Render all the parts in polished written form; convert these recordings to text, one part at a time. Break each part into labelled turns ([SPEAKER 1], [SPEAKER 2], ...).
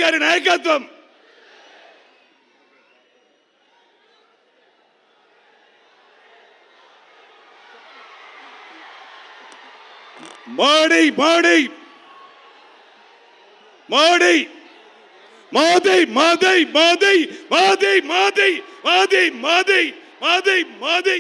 [SPEAKER 1] గారి నాయకత్వం మోడీ మోడీ మోడీ మోదీ మోదీ మోదీ మోదీ మోదీ మోదీ మోదీ మోదీ మోదీ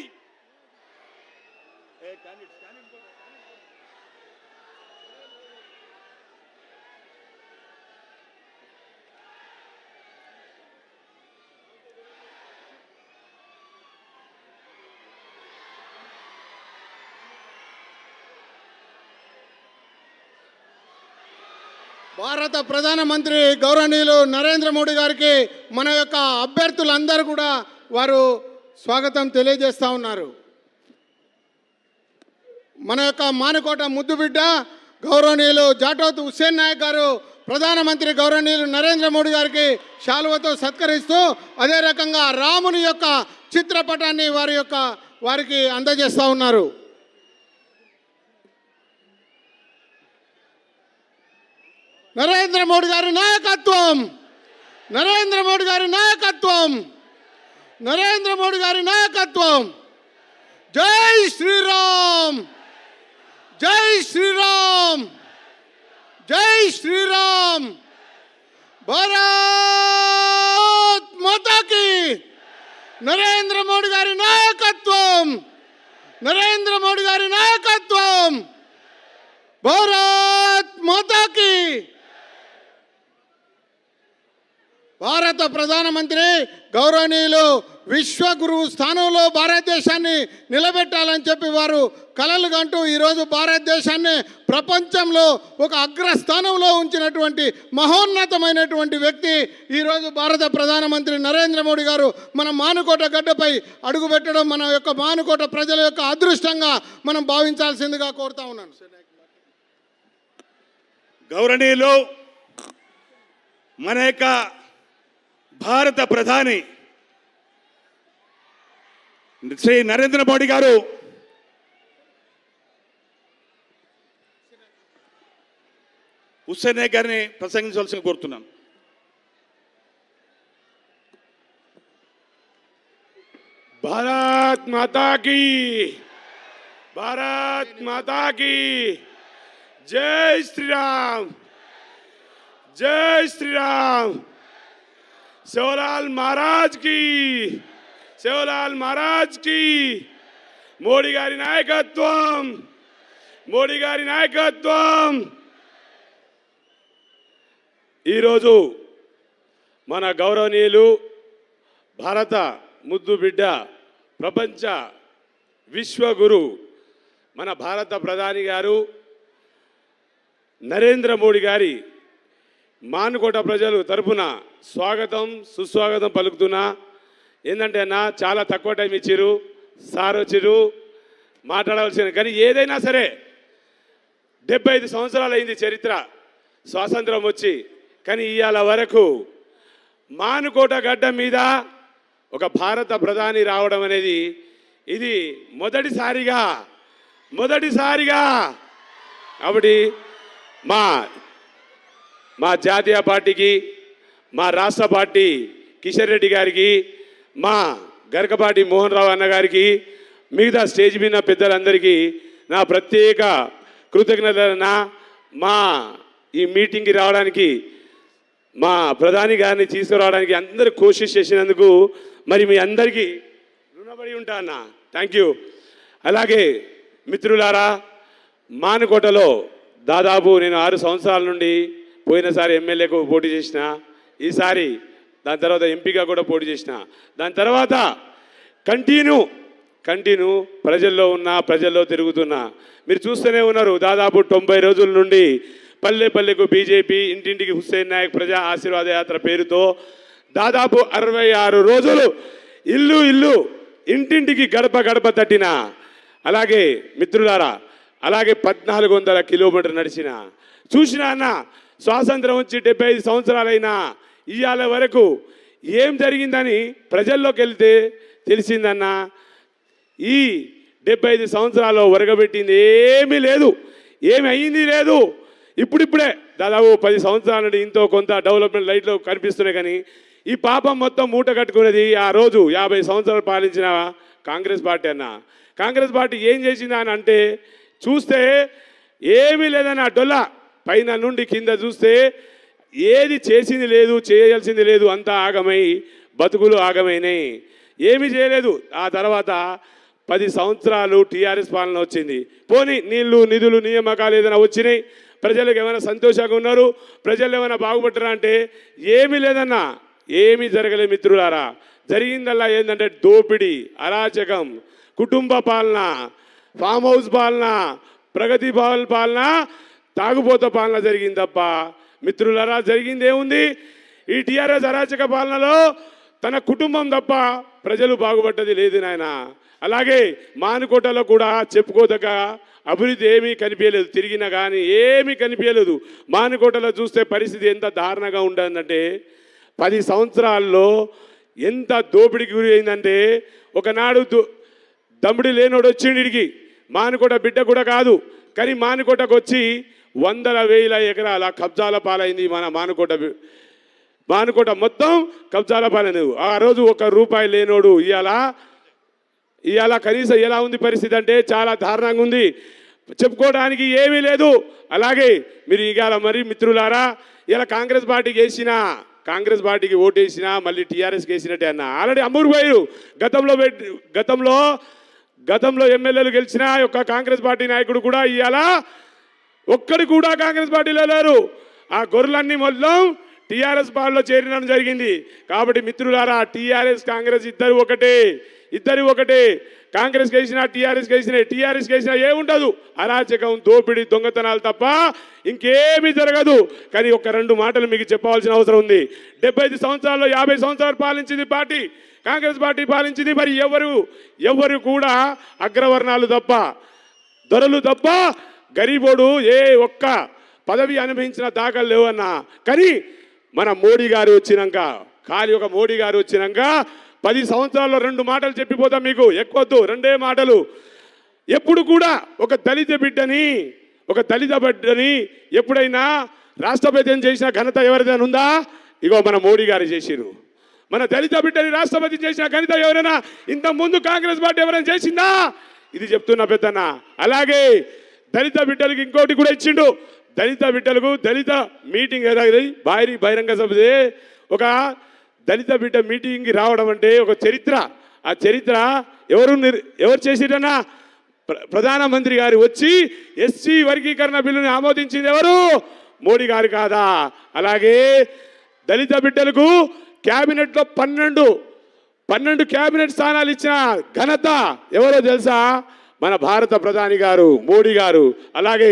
[SPEAKER 2] భారత ప్రధానమంత్రి గౌరవనీయులు నరేంద్ర మోడీ గారికి మన యొక్క అభ్యర్థులందరూ కూడా వారు స్వాగతం తెలియజేస్తూ ఉన్నారు. మన యొక్క మానుకోట ముద్దుబిడ్డ గౌరవనీయులు జాటోత్ హుస్సేన్ నాయక్ గారు ప్రధానమంత్రి గౌరవనీయులు నరేంద్ర మోడీ గారికి శాలువతో సత్కరిస్తూ అదే రకంగా రాముని యొక్క చిత్రపటాన్ని వారికి అందజేస్తూ ఉన్నారు. నరేంద్ర మోడీ గారి నాయకత్వం, నరేంద్ర మోడీ గారి నాయకత్వం, నరేంద్ర మోడీ గారి నాయకత్వం. జై శ్రీరామ్, జై శ్రీరామ్, జై శ్రీరామ్. భారత్ మాతా కీ. నరేంద్ర మోడీ గారి నాయకత్వం, నరేంద్ర మోడీ గారి నాయకత్వం. భారత్ మాతా కీ. భారత ప్రధానమంత్రి గౌరవనీయులు విశ్వగురువు స్థానంలో భారతదేశాన్ని నిలబెట్టాలని చెప్పి వారు కలలు కంటూ ఈరోజు భారతదేశాన్ని ప్రపంచంలో ఒక అగ్రస్థానంలో ఉంచినటువంటి మహోన్నతమైనటువంటి వ్యక్తి ఈరోజు భారత ప్రధానమంత్రి నరేంద్ర మోడీ గారు మన మానుకోట గడ్డపై అడుగుపెట్టడం మన యొక్క మానుకోట ప్రజల యొక్క అదృష్టంగా మనం భావించాల్సిందిగా కోరుతా ఉన్నాను.
[SPEAKER 1] గౌరవనీయులు మన యొక్క భారత ప్రధాని శ్రీ నరేంద్ర మోడీ గారు హుస్సేన్ నాయక్ గారిని ప్రసంగించవలసిన కోరుతున్నాను.
[SPEAKER 3] భారత్ మాతా కీ, భారత్ మాతా కీ. జై శ్రీరామ్, జై శ్రీరామ్. सेवालाल महाराज की, सेवालाल महाराज की. మోడీ గారి నాయకత్వం, మోడీ గారి నాయకత్వం. ఈరోజు మన గౌరవనీయులు భారత ముద్దు బిడ్డ ప్రపంచ విశ్వగురు మన భారత ప్రధాని గారు నరేంద్ర మోడీ గారి మానుకోట ప్రజలు తరపున స్వాగతం సుస్వాగతం పలుకుతున్నా. ఏంటంటే అన్న చాలా తక్కువ టైం ఇచ్చిరు, సార్ వచ్చిరు మాట్లాడవలసిన. కానీ ఏదైనా సరే 75 సంవత్సరాలు అయింది చరిత్ర స్వాతంత్రం వచ్చి. కానీ ఇవాళ వరకు మానుకోట గడ్డ మీద ఒక భారత ప్రధాని రావడం అనేది ఇది మొదటిసారిగా. కాబట్టి మా జాతీయ పార్టీకి, మా రాష్ట్ర పార్టీ కిషన్ రెడ్డి గారికి, మా గరకపాటి మోహన్ రావు అన్న గారికి, మిగతా స్టేజ్ మీద పెద్దలందరికీ నా ప్రత్యేక కృతజ్ఞతలన్నా. మా ఈ మీటింగ్కి రావడానికి, మా ప్రధాని గారిని తీసుకురావడానికి అందరూ కోషిష్ చేసినందుకు మరి మీ అందరికీ రుణపడి ఉంటా అన్న. Thank you. అలాగే మిత్రులారా, మానుకోటలో దాదాపు నేను 6 సంవత్సరాల నుండి పోయినసారి ఎమ్మెల్యేకు పోటీ చేసిన, ఈసారి దాని తర్వాత ఎంపీగా కూడా పోటీ చేసిన. దాని తర్వాత కంటిన్యూ ప్రజల్లో తిరుగుతున్నా. మీరు చూస్తూనే ఉన్నారు. దాదాపు 90 రోజుల నుండి పల్లెకు బీజేపీ, ఇంటింటికి హుస్సేన్ నాయక్ ప్రజా ఆశీర్వాద యాత్ర పేరుతో దాదాపు 66 రోజులు ఇల్లు ఇంటింటికి గడప తట్టిన. అలాగే మిత్రులారా, అలాగే 1400 కిలోమీటర్లు నడిచిన. చూసినా అన్న, స్వాతంత్రం వచ్చి 75 సంవత్సరాలైనా ఇవాళ వరకు ఏం జరిగిందని ప్రజల్లోకి వెళ్తే తెలిసిందన్న. ఈ 75 సంవత్సరాల్లో ఒరగబెట్టింది ఏమీ లేదు, ఏమి అయ్యింది లేదు. ఇప్పుడిప్పుడే దాదాపు 10 సంవత్సరాల నుండి ఇంతో కొంత డెవలప్మెంట్ లైట్లో కనిపిస్తున్నాయి. కానీ ఈ పాపం మొత్తం మూట కట్టుకున్నది ఆ రోజు 50 సంవత్సరాలు పాలించిన కాంగ్రెస్ పార్టీ అన్న. కాంగ్రెస్ పార్టీ ఏం చేసిందా అని అంటే చూస్తే ఏమీ లేదన్న డొల్ల పైన నుండి కింద చూస్తే ఏది చేసింది లేదు, చేయాల్సింది లేదు, అంతా ఆగమై బతుకులు ఆగమైనాయి, ఏమీ చేయలేదు. ఆ తర్వాత 10 సంవత్సరాలు టీఆర్ఎస్ పాలన వచ్చింది. పోనీ నీళ్లు నిధులు నియామకాలు ఏదైనా వచ్చినాయి, ప్రజలకు ఏమైనా సంతోషంగా ఉన్నారు, ప్రజలు ఏమైనా బాగుపడ్డారా అంటే ఏమీ లేదన్నా, ఏమీ జరగలేదు మిత్రులారా. జరిగిందల్లా ఏంటంటే దోపిడీ, అరాచకం, కుటుంబ పాలన, ఫామ్ హౌస్ పాలన, ప్రగతి భవన్ పాలన, తాగుబోత పాలన జరిగింది తప్ప మిత్రులారా జరిగింది ఏముంది? ఈ టీఆర్ఎస్ అరాచక పాలనలో తన కుటుంబం తప్ప ప్రజలు బాగుపడ్డది లేదు నాయన. అలాగే మానుకోటలో కూడా చెప్పుకోదగ్గ అభివృద్ధి ఏమీ కనిపించలేదు, తిరిగినా కానీ ఏమీ కనిపించలేదు. మానుకోటలో చూస్తే పరిస్థితి ఎంత దారుణంగా ఉండదంటే 10 సంవత్సరాల్లో ఎంత దోపిడీకి గురి అయిందంటే ఒకనాడు దమ్ముడి లేనోడు వచ్చిండు ఇడికి, మానుకోట బిడ్డ కూడా కాదు కానీ మానుకోటకు వచ్చి 100,000 ఎకరాల కబ్జాల పాలైంది మన మానుకోట మొత్తం కబ్జాల పాలైంది. ఆ రోజు 1 రూపాయి లేనోడు ఇవాళ కనీసం ఎలా ఉంది పరిస్థితి అంటే చాలా దారుణంగా ఉంది, చెప్పుకోవడానికి ఏమీ లేదు. అలాగే మీరు ఇవాళ మరి మిత్రులారా ఇలా కాంగ్రెస్ పార్టీకి ఓటేసినా మళ్ళీ టీఆర్ఎస్కి వేసినట్టే అన్న. ఆల్రెడీ అమ్మూరు పోయారు. గతంలో ఎమ్మెల్యేలు గెలిచిన యొక్క కాంగ్రెస్ పార్టీ నాయకుడు కూడా ఇవాళ ఒక్కడు కూడా కాంగ్రెస్ పార్టీలో లేరు. ఆ గొర్రెలన్నీ మొత్తం టీఆర్ఎస్ పార్టీలో చేరడం జరిగింది. కాబట్టి మిత్రులారా టీఆర్ఎస్ కాంగ్రెస్ ఇద్దరు ఒకటే. కాంగ్రెస్ వేసినా టీఆర్ఎస్ వేసినా ఏముండదు, అరాచకం, దోపిడీ, దొంగతనాలు తప్ప ఇంకేమీ జరగదు. కానీ ఒక 2 మాటలు మీకు చెప్పవలసిన అవసరం ఉంది. 75 సంవత్సరాల్లో 50 సంవత్సరాలు పాలించింది పార్టీ, కాంగ్రెస్ పార్టీ పాలించింది. మరి ఎవరు కూడా అగ్రవర్ణాలు తప్ప, దొరలు తప్ప గరీబోడు ఏ ఒక్క పదవి అనుభవించిన దాఖలు లేవన్నా. కానీ మన మోడీ గారు వచ్చినాక, ఒక మోడీ గారు వచ్చినాక 10 సంవత్సరాల్లో 2 మాటలు చెప్పిపోతాం మీకు, ఎక్కువద్దు, 2 మాటలు. ఎప్పుడు కూడా ఒక దళిత బిడ్డని ఎప్పుడైనా రాష్ట్రపతి చేసిన ఘనత ఎవరిదైనా ఉందా? ఇగో మన మోడీ గారు చేసిరు. మన దళిత బిడ్డని రాష్ట్రపతి చేసిన ఘనత ఎవరైనా ఇంత ముందు కాంగ్రెస్ పార్టీ ఎవరైనా చేసిందా? ఇది చెప్తున్నా పెద్దన్న. అలాగే దళిత బిడ్డలకి ఇంకోటి కూడా ఇచ్చిండు. దళిత మీటింగ్ ఏదైనా బహిరంగ సభదే ఒక దళిత బిడ్డ మీటింగ్కి రావడం అంటే ఒక చరిత్ర. ఆ చరిత్ర ఎవరు చేసిరన్నా? ప్రధానమంత్రి గారు వచ్చి ఎస్సీ వర్గీకరణ బిల్లుని ఆమోదించింది ఎవరు? మోడీ గారు కాదా? అలాగే దళిత బిడ్డలకు క్యాబినెట్లో 12 క్యాబినెట్ స్థానాలు ఇచ్చిన ఘనత ఎవరో తెలుసా? మన భారత ప్రధాని గారు మోడీ గారు. అలాగే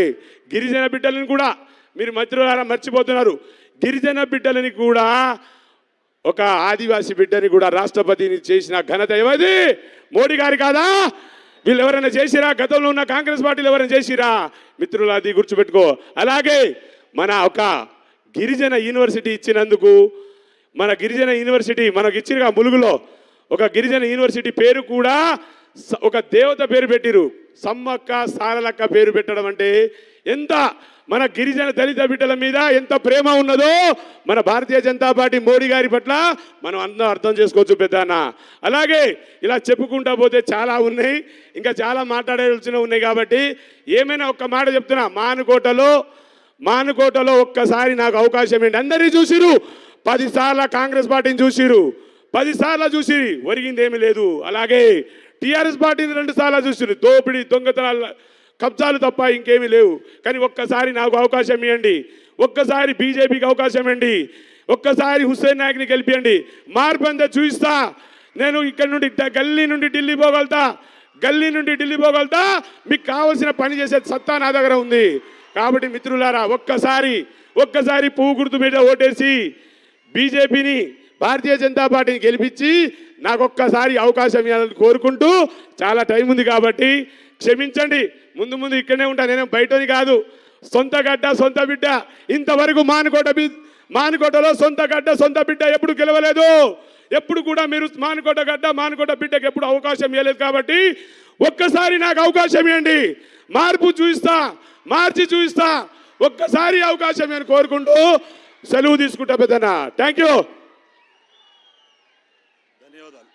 [SPEAKER 3] గిరిజన బిడ్డలను కూడా మీరు మిత్రులారా మర్చిపోతున్నారు. గిరిజన బిడ్డలని కూడా, ఒక ఆదివాసీ బిడ్డని కూడా రాష్ట్రపతిని చేసిన ఘనత ఎవరిది? మోడీ గారి కాదా? వీళ్ళు ఎవరైనా చేసిరా? గతంలో ఉన్న కాంగ్రెస్ పార్టీలు ఎవరైనా చేసిరా? మిత్రులు అది గుర్తుపెట్టుకో. అలాగే మన ఒక గిరిజన యూనివర్సిటీ ఇచ్చినందుకు, మన గిరిజన యూనివర్సిటీ మనకు ఇచ్చిరుగా ములుగులో, ఒక గిరిజన యూనివర్సిటీ పేరు కూడా ఒక దేవత పేరు పెట్టిరు, సమ్మక్క సారలక్క పేరు పెట్టడం అంటే ఎంత మన గిరిజన దళిత బిడ్డల మీద ఎంత ప్రేమ ఉన్నదో మన భారతీయ జనతా పార్టీ మోడీ గారి పట్ల మనం అందరం అర్థం చేసుకోవచ్చు పెద్దన్న. అలాగే ఇలా చెప్పుకుంటా పోతే చాలా ఉన్నాయి, ఇంకా చాలా మాట్లాడాల్సినవి ఉన్నాయి. కాబట్టి ఏమైనా ఒక్క మాట చెప్తున్నా, మానుకోటలో ఒక్కసారి నాకు అవకాశం ఏంటి? అందరినీ చూసిరు, 10 సార్లు కాంగ్రెస్ పార్టీని చూసిరు, 10 సార్లు చూసి ఒరిగింది ఏమీ లేదు. అలాగే టీఆర్ఎస్ పార్టీని 2 సార్లు చూసిరు, దోపిడీ, దొంగతనాలు, కబ్జాలు తప్ప ఇంకేమీ లేవు. కానీ ఒక్కసారి నాకు అవకాశం ఇవ్వండి, ఒక్కసారి బీజేపీకి అవకాశం ఇవ్వండి, ఒక్కసారి హుస్సేన్ నాయక్ని గెలిపియండి, మార్పు అంతా చూపిస్తా. నేను ఇక్కడ నుండి గల్లీ నుండి ఢిల్లీ పోగలుగుతా, మీకు కావాల్సిన పని చేసే సత్తా నా దగ్గర ఉంది. కాబట్టి మిత్రులారా ఒక్కసారి పువ్వు గుర్తు మీద ఓటేసి బీజేపీని, భారతీయ జనతా పార్టీని గెలిపించి నాకు ఒక్కసారి అవకాశం ఇవ్వాలని కోరుకుంటూ, చాలా టైం ఉంది కాబట్టి క్షమించండి. ముందు ఇక్కడనే ఉంటా, నేనేం బయటని కాదు. సొంత గడ్డ సొంత బిడ్డ, ఇంతవరకు మానుకోటలో సొంత గడ్డ సొంత బిడ్డ ఎప్పుడు గెలవలేదు. ఎప్పుడు కూడా మీరు మానుకోట బిడ్డకి ఎప్పుడు అవకాశం ఇవ్వలేదు. కాబట్టి ఒక్కసారి నాకు అవకాశం ఇవ్వండి, మార్చి చూపిస్తా. ఒక్కసారి అవకాశం నేను కోరుకుంటూ సెలవు తీసుకుంటా పెద్దన్న. Thank you.
[SPEAKER 1] ధన్యవాదాలు.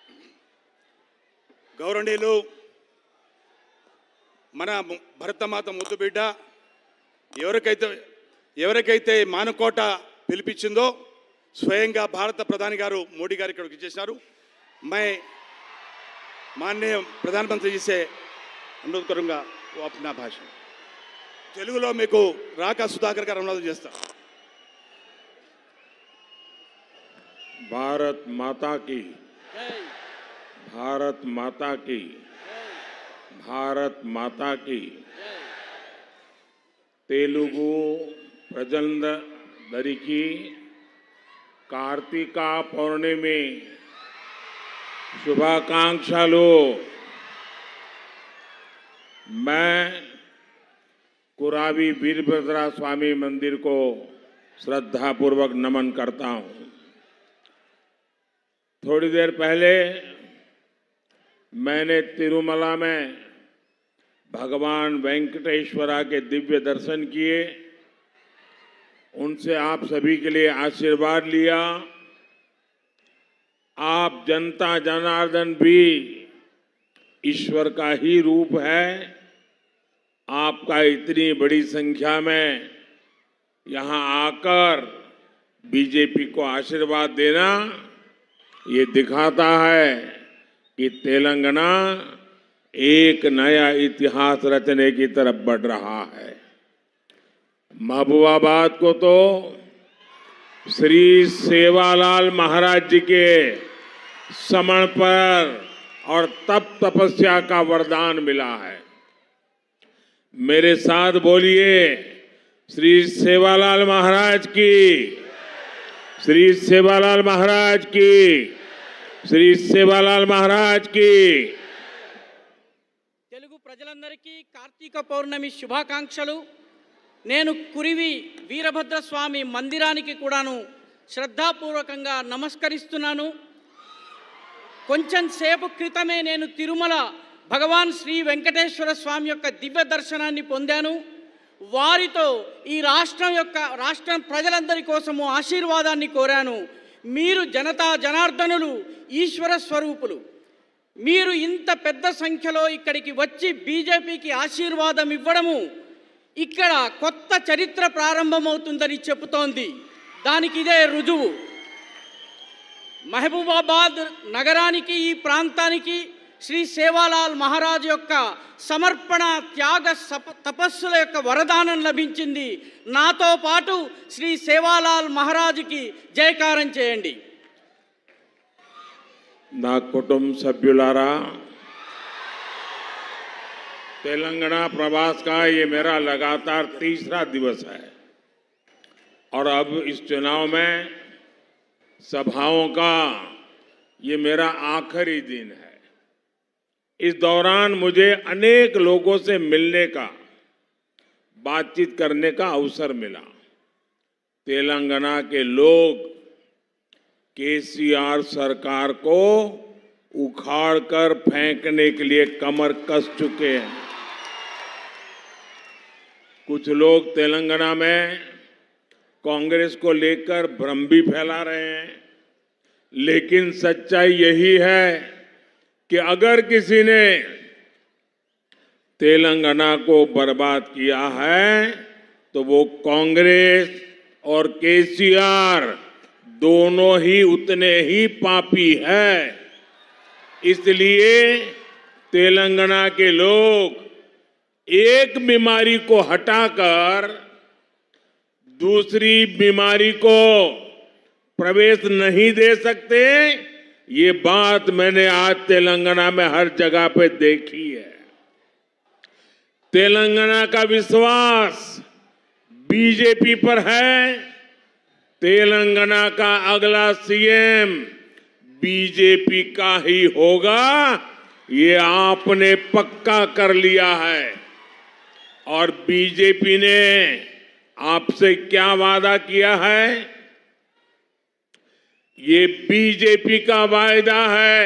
[SPEAKER 1] గౌరవనీయులు మన భరతమాత ముద్దు బిడ్డ ఎవరికైతే మానుకోట పిలిపించిందో స్వయంగా భారత ప్రధాని గారు మోడీ గారు ఇక్కడికి చేశారు. माननीय प्रधानमंत्री जी से अनुरोध करूंगा वो अपना भाषण తెలుగులో మీకు రాకా సుధాకర్ గారు అనువాదం చేస్తారు.
[SPEAKER 4] भारत माता की, भारत माता की, भारत माता की. तेलुगु प्रजंदरिकी कार्तिका पौर्णिमे शुभाकांक्षालु. मैं कुरावी वीरभद्रा स्वामी मंदिर को श्रद्धापूर्वक नमन करता हूं. थोड़ी देर पहले मैंने तिरुमला में भगवान वेंकटेश्वरा के दिव्य दर्शन किए. उनसे आप सभी के लिए आशीर्वाद लिया. आप जनता जनार्दन भी ईश्वर का ही रूप है. आपका इतनी बड़ी संख्या में यहां आकर बीजेपी को आशीर्वाद देना ये दिखाता है कि तेलंगाना एक नया इतिहास रचने की तरफ बढ़ रहा है. महबूबाबाद को तो श्री सेवालाल महाराज जी के समर्पण और तप तपस्या का वरदान मिला है. मेरे साथ बोलिए, श्री सेवालाल महाराज की, श्री सेवालाल महाराज की, श्री सेवालाल महाराज की.
[SPEAKER 5] తెలుగు ప్రజలందరికీ కార్తీక పౌర్ణమి శుభాకాంక్షలు. నేను కురివి వీరభద్ర స్వామి మందిరానికి కూడాను శ్రద్ధాపూర్వకంగా నమస్కరిస్తున్నాను. కొంచెం సేపు క్రితమే నేను తిరుమల భగవాన్ శ్రీ వెంకటేశ్వర స్వామి యొక్క దివ్య దర్శనాన్ని పొందాను. వారితో ఈ రాష్ట్రం ప్రజలందరి కోసము ఆశీర్వాదాన్ని కోరాను. మీరు జనతా జనార్దనులు, ఈశ్వర స్వరూపులు. మీరు ఇంత పెద్ద సంఖ్యలో ఇక్కడికి వచ్చి బీజేపీకి ఆశీర్వాదం ఇవ్వడము ఇక్కడ కొత్త చరిత్ర ప్రారంభమవుతుందని చెబుతోంది. దానికి ఇదే రుజువు. మహబూబాబాద్ నగరానికి, ఈ ప్రాంతానికి శ్రీ సేవాలాల్ మహారాజ్ యొక్క సమర్పణ, త్యాగ, తపస్సుల యొక్క వరదానం లభించింది. నాతో పాటు శ్రీ సేవాలాల్ మహారాజ్కి జయకారం చేయండి.
[SPEAKER 4] నా కుటుంబ సభ్యులారా, तेलंगाना प्रवास का ये मेरा लगातार तीसरा दिवस है और अब इस चुनाव में सभाओं का ये मेरा आखिरी दिन है. इस दौरान मुझे अनेक लोगों से मिलने का, बातचीत करने का अवसर मिला. तेलंगाना के लोग केसीआर सरकार को उखाड़कर फेंकने के लिए कमर कस चुके हैं. कुछ लोग तेलंगाना में कांग्रेस को लेकर भ्रम भी फैला रहे हैं. लेकिन सच्चाई यही है कि अगर किसी ने तेलंगाना को बर्बाद किया है तो वो कांग्रेस और केसीआर दोनों ही उतने ही पापी है. इसलिए तेलंगाना के लोग एक बीमारी को हटाकर दूसरी बीमारी को प्रवेश नहीं दे सकते. ये बात मैंने आज तेलंगाना में हर जगह पे देखी है. तेलंगाना का विश्वास बीजेपी पर है. तेलंगाना का अगला सीएम बीजेपी का ही होगा, ये आपने पक्का कर लिया है. और बीजेपी ने आपसे क्या वादा किया है? ये बीजेपी का वायदा है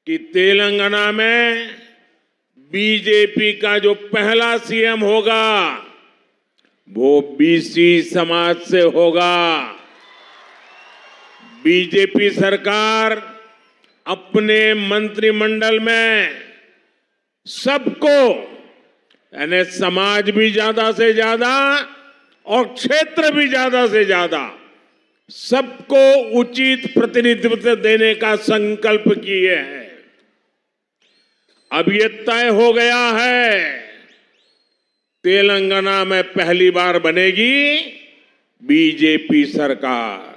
[SPEAKER 4] कि तेलंगाना में बीजेपी का जो पहला सीएम होगा वो बीसी समाज से होगा। बीजेपी सरकार अपने मंत्रिमंडल में सबको, यानी समाज भी ज्यादा से ज्यादा और क्षेत्र भी ज्यादा से ज्यादा, सबको उचित प्रतिनिधित्व देने का संकल्प किए हैं। अब ये तय हो गया है, तेलंगाना में पहली बार बनेगी बीजेपी सरकार।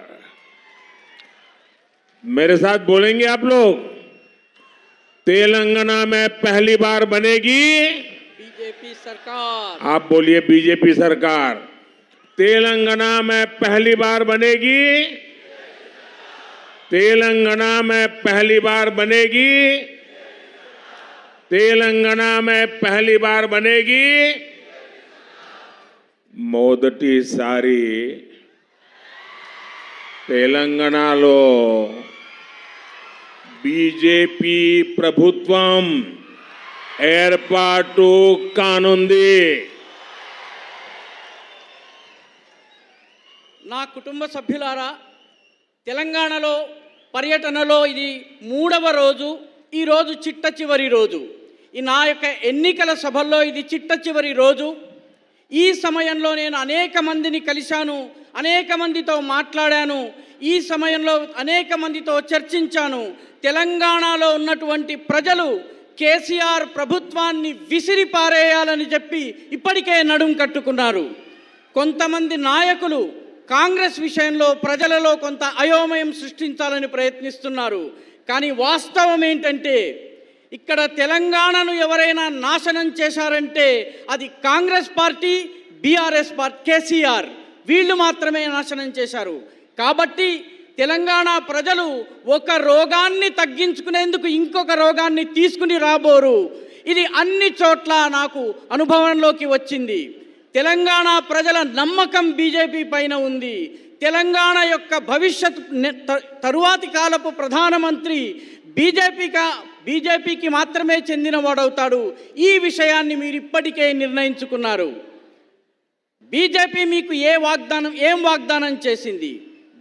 [SPEAKER 4] मेरे साथ बोलेंगे आप लोग, तेलंगाना में पहली बार बनेगी
[SPEAKER 5] बीजेपी सरकार।
[SPEAKER 4] आप बोलिए बीजेपी सरकार। तेलंगाना में पहली बार बनेगी, तेलंगाना में पहली बार बनेगी, तेलंगाना में पहली बार बनेगी। మొదటిసారి తెలంగాణలో బీజేపీ ప్రభుత్వం ఏర్పాటు కానుంది.
[SPEAKER 5] నా కుటుంబ సభ్యులారా, తెలంగాణలో పర్యటనలో ఇది 3వ రోజు. ఈ రోజు చిట్ట చివరి రోజు. ఈ నా యొక్క ఎన్నికల సభల్లో ఇది చిట్ట చివరి రోజు. ఈ సమయంలో నేను అనేక మందిని కలిశాను, అనేక మందితో మాట్లాడాను, ఈ సమయంలో అనేక మందితో చర్చించాను. తెలంగాణలో ఉన్నటువంటి ప్రజలు కేసీఆర్ ప్రభుత్వాన్ని విసిరిపారేయాలని చెప్పి ఇప్పటికే నడుం కట్టుకున్నారు. కొంతమంది నాయకులు కాంగ్రెస్ విషయంలో ప్రజలలో కొంత అయోమయం సృష్టించాలని ప్రయత్నిస్తున్నారు. కానీ వాస్తవం ఏంటంటే, ఇక్కడ తెలంగాణను ఎవరైనా నాశనం చేశారంటే అది Congress party, BRS party, KCR వీళ్ళు మాత్రమే నాశనం చేశారు. కాబట్టి తెలంగాణ ప్రజలు ఒక రోగాన్ని తగ్గించుకునేందుకు ఇంకొక రోగాన్ని తీసుకుని రాబోరు. ఇది అన్ని చోట్ల నాకు అనుభవంలోకి వచ్చింది. తెలంగాణ ప్రజల నమ్మకం బీజేపీ పైన ఉంది. తెలంగాణ యొక్క భవిష్యత్ తరువాతి కాలపు ప్రధానమంత్రి బీజేపీకి మాత్రమే చెందినవాడవుతాడు. ఈ విషయాన్ని మీరు ఇప్పటికే నిర్ణయించుకున్నారు. బీజేపీ మీకు ఏం వాగ్దానం చేసింది?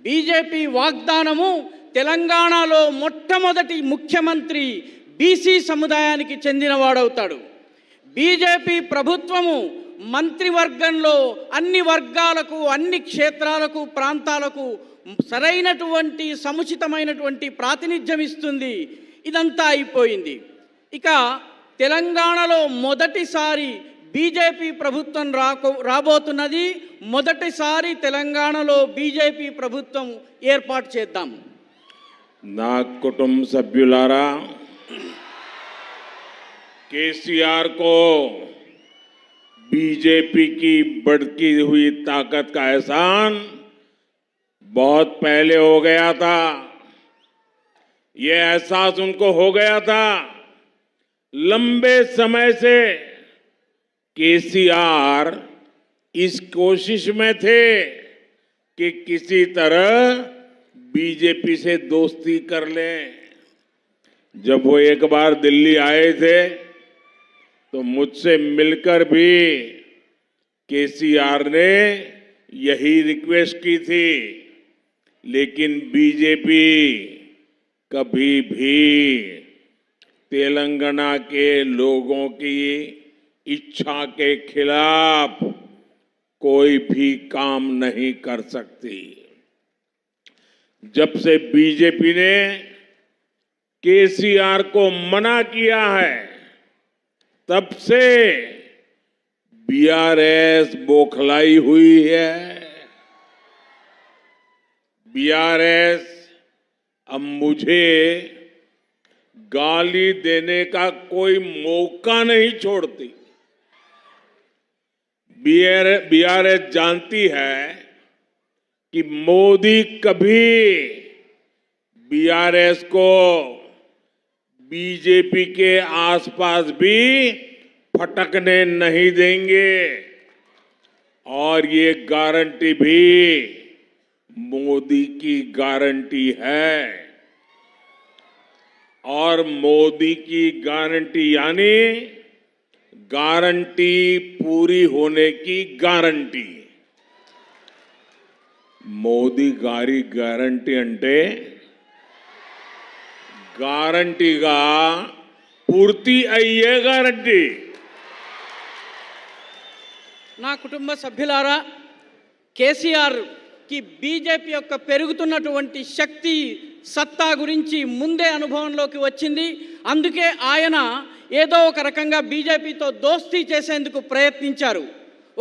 [SPEAKER 5] బీజేపీ వాగ్దానము తెలంగాణలో మొట్టమొదటి ముఖ్యమంత్రి బీసీ సముదాయానికి చెందినవాడవుతాడు. బీజేపీ ప్రభుత్వము మంత్రివర్గంలో అన్ని వర్గాలకు, అన్ని క్షేత్రాలకు, ప్రాంతాలకు సరైనటువంటి సముచితమైనటువంటి ప్రాతినిధ్యం ఇస్తుంది. ఇదంతా అయిపోయింది. ఇక తెలంగాణలో మొదటిసారి బీజేపీ ప్రభుత్వం రాబోతున్నది. మొదటిసారి తెలంగాణలో బీజేపీ ప్రభుత్వం ఏర్పాటు చేద్దాం.
[SPEAKER 4] నా కుటుంబ సభ్యులారా, केसीआर को बीजेपी की बढ़ती हुई ताकत का एहसान बहुत पहले हो गया था। ये एहसास उनको हो गया था। लंबे समय से केसीआर इस कोशिश में थे कि किसी तरह बीजेपी से दोस्ती कर लें। जब वो एक बार दिल्ली आए थे तो मुझसे मिलकर भी केसीआर ने यही रिक्वेस्ट की थी, लेकिन बीजेपी कभी भी तेलंगाना के लोगों की इच्छा के खिलाफ कोई भी काम नहीं कर सकती। जब से बीजेपी ने केसीआर को मना किया है, तब से बीआरएस बौखलाई हुई है। बीआरएस अब मुझे गाली देने का कोई मौका नहीं छोड़ती। बीआरएस जानती है कि मोदी कभी बीआरएस को बीजेपी के आसपास भी फटकने नहीं देंगे, और ये गारंटी भी मोदी की गारंटी है। और मोदी की गारंटी यानी गारंटी पूरी होने की गारंटी మోదీ గారి గ్యారంటీ అంటే గ్యారంటీగా పూర్తి అయ్యే గ్యారంటీ.
[SPEAKER 5] నా కుటుంబ సభ్యులారా, కేసీఆర్కి బీజేపీ యొక్క పెరుగుతున్నటువంటి శక్తి సత్తా గురించి ముందే అనుభవంలోకి వచ్చింది. అందుకే ఆయన ఏదో ఒక రకంగా బీజేపీతో దోస్తీ చేసేందుకు ప్రయత్నించారు.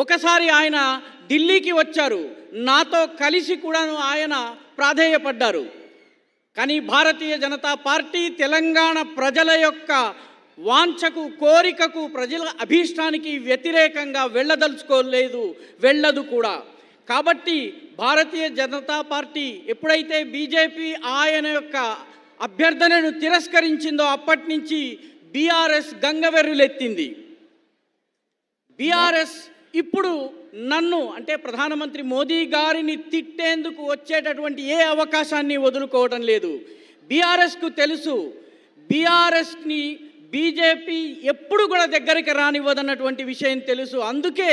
[SPEAKER 5] ఒకసారి ఆయన ఢిల్లీకి వచ్చారు, నాతో కలిసి కూడాను ఆయన ప్రాధేయపడ్డారు. కానీ భారతీయ జనతా పార్టీ తెలంగాణ ప్రజల యొక్క వాంఛకు, కోరికకు, ప్రజల అభీష్టానికి వ్యతిరేకంగా వెళ్ళదలుచుకోలేదు, వెళ్ళదు కూడా. కాబట్టి భారతీయ జనతా పార్టీ ఎప్పుడైతే బీజేపీ ఆయన యొక్క అభ్యర్థనను తిరస్కరించిందో అప్పటి నుంచి బీఆర్ఎస్ గంగవెర్రులెత్తింది. బీఆర్ఎస్ ఇప్పుడు నన్ను అంటే ప్రధానమంత్రి మోదీ గారిని తిట్టేందుకు వచ్చేటటువంటి ఏ అవకాశాన్ని వదులుకోవడం లేదు. బీఆర్ఎస్కు తెలుసు, బీఆర్ఎస్ని బీజేపీ ఎప్పుడు కూడా దగ్గరికి రానివ్వదన్నటువంటి విషయం తెలుసు. అందుకే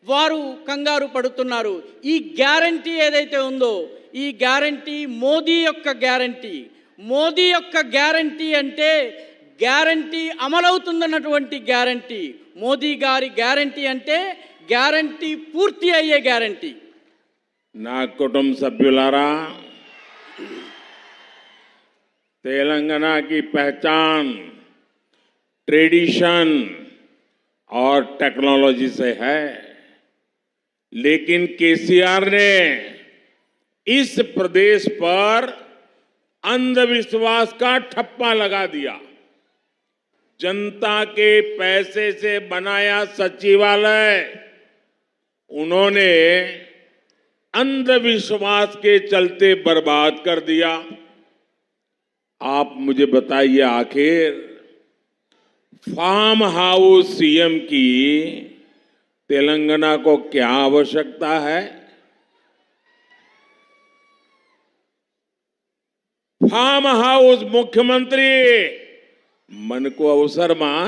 [SPEAKER 5] వారు కంగారు పడుతున్నారు. ఈ గ్యారంటీ ఏదైతే ఉందో, ఈ గ్యారంటీ మోదీ యొక్క గ్యారంటీ. మోదీ యొక్క గ్యారంటీ అంటే గ్యారంటీ అమలవుతుందన్నటువంటి గ్యారంటీ. మోదీ గారి గ్యారంటీ అంటే గ్యారంటీ పూర్తి అయ్యే గ్యారంటీ.
[SPEAKER 4] నా కుటుంబ సభ్యులారా, तेलंगाना की पहचान ट्रेडिशन और टेक्नोलॉजी से है, लेकिन केसीआर ने इस प्रदेश पर अंधविश्वास का ठप्पा लगा दिया. जनता के पैसे से बनाया सचिवालय उन्होंने अंधविश्वास के चलते बर्बाद कर दिया. आप मुझे बताइए, आखिर फार्म हाउस सीएम की तेलंगाना को क्या आवश्यकता है? फार्म हाउस मुख्यमंत्री मन को अवसर मां,